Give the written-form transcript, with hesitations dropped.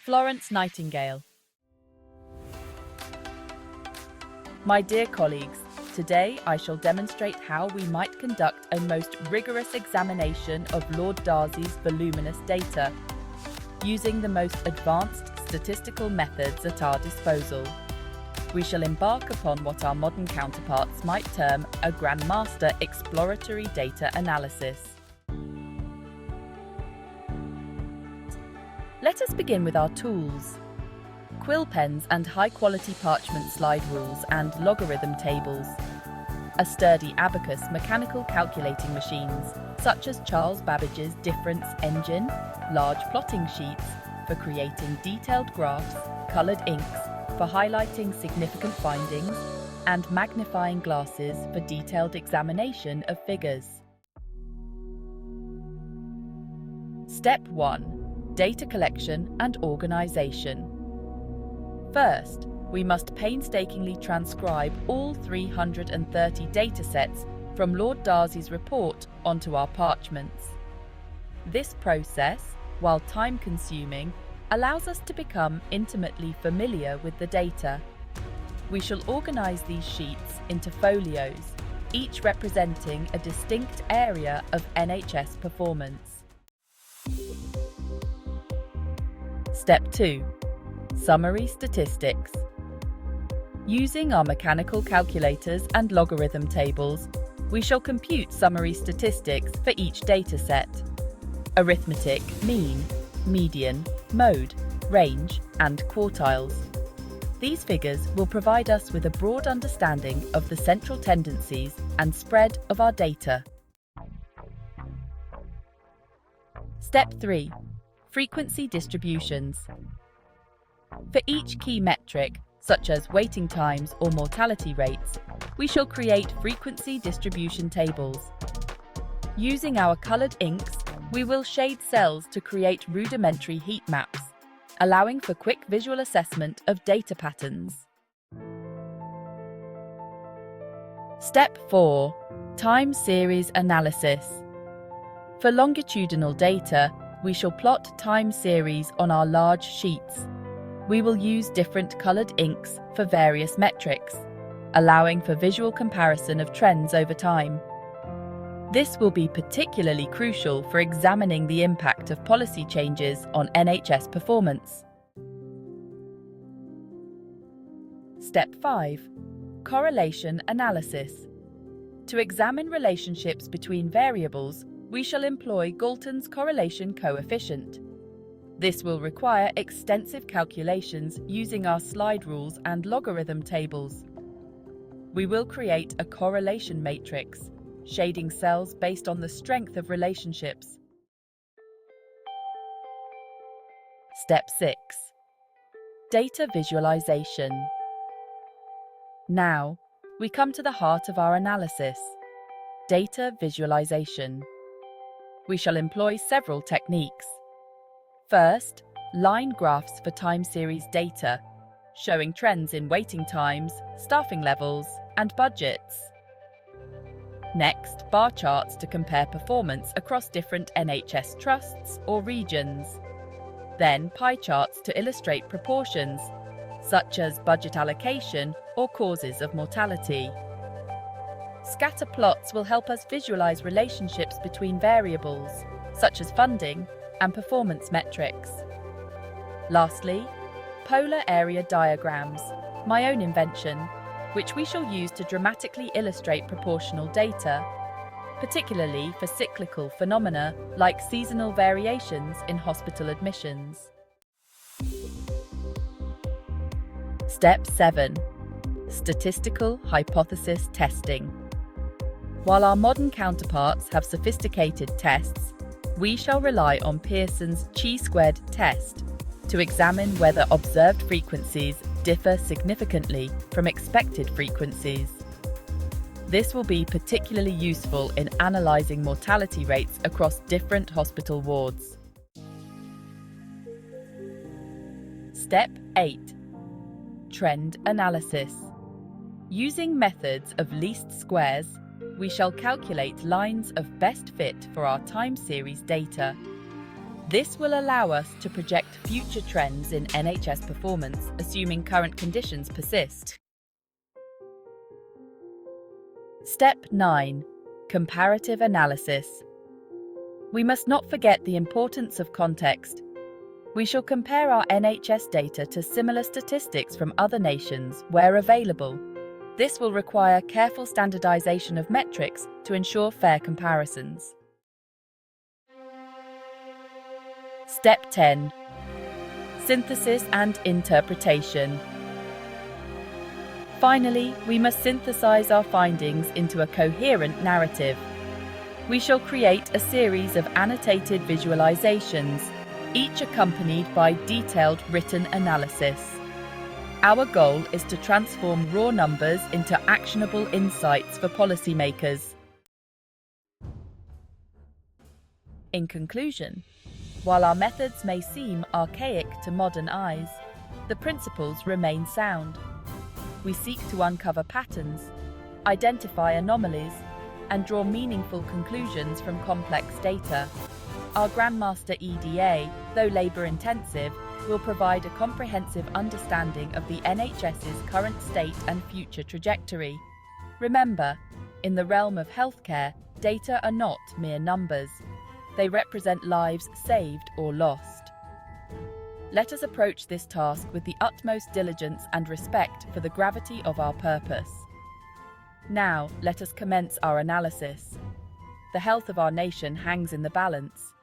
Florence Nightingale. My dear colleagues, today I shall demonstrate how we might conduct a most rigorous examination of Lord Darzi's voluminous data, using the most advanced statistical methods at our disposal. We shall embark upon what our modern counterparts might term a GrandMaster exploratory data analysis. Let us begin with our tools. Quill pens and high-quality parchment slide rules and logarithm tables. A sturdy abacus mechanical calculating machines, such as Charles Babbage's difference engine, large plotting sheets for creating detailed graphs, coloured inks for highlighting significant findings, and magnifying glasses for detailed examination of figures. Step 1. Data collection and organisation. First, we must painstakingly transcribe all 330 datasets from Lord Darzi's report onto our parchments. This process, while time-consuming, allows us to become intimately familiar with the data. We shall organise these sheets into folios, each representing a distinct area of NHS performance. Step 2. Summary statistics. Using our mechanical calculators and logarithm tables, we shall compute summary statistics for each dataset: arithmetic, mean, median, mode, range, and quartiles. These figures will provide us with a broad understanding of the central tendencies and spread of our data. Step 3. Frequency distributions. For each key metric, such as waiting times or mortality rates, we shall create frequency distribution tables. Using our coloured inks, we will shade cells to create rudimentary heat maps, allowing for quick visual assessment of data patterns. Step 4. Time series analysis. For longitudinal data, we shall plot time series on our large sheets. We will use different coloured inks for various metrics, allowing for visual comparison of trends over time. This will be particularly crucial for examining the impact of policy changes on NHS performance. Step 5. Correlation analysis. To examine relationships between variables, we shall employ Galton's correlation coefficient. This will require extensive calculations using our slide rules and logarithm tables. We will create a correlation matrix, shading cells based on the strength of relationships. Step 6. Data visualization. Now, we come to the heart of our analysis: data visualization. We shall employ several techniques. First, line graphs for time series data, showing trends in waiting times, staffing levels, and budgets. Next, bar charts to compare performance across different NHS trusts or regions. Then, pie charts to illustrate proportions, such as budget allocation or causes of mortality. Scatter plots will help us visualize relationships between variables, such as funding and performance metrics. Lastly, polar area diagrams, my own invention, which we shall use to dramatically illustrate proportional data, particularly for cyclical phenomena like seasonal variations in hospital admissions. Step 7. Statistical hypothesis testing. While our modern counterparts have sophisticated tests, we shall rely on Pearson's chi-squared test to examine whether observed frequencies differ significantly from expected frequencies. This will be particularly useful in analysing mortality rates across different hospital wards. Step 8. Trend analysis. Using methods of least squares, we shall calculate lines of best fit for our time series data. This will allow us to project future trends in NHS performance, assuming current conditions persist. Step 9. Comparative analysis. We must not forget the importance of context. We shall compare our NHS data to similar statistics from other nations where available. This will require careful standardization of metrics to ensure fair comparisons. Step 10. Synthesis and interpretation. Finally, we must synthesize our findings into a coherent narrative. We shall create a series of annotated visualizations, each accompanied by detailed written analysis. Our goal is to transform raw numbers into actionable insights for policymakers. In conclusion, while our methods may seem archaic to modern eyes, the principles remain sound. We seek to uncover patterns, identify anomalies, and draw meaningful conclusions from complex data. Our GrandMaster EDA, though labour-intensive, will provide a comprehensive understanding of the NHS's current state and future trajectory. Remember, in the realm of healthcare, data are not mere numbers. They represent lives saved or lost. Let us approach this task with the utmost diligence and respect for the gravity of our purpose. Now, let us commence our analysis. The health of our nation hangs in the balance.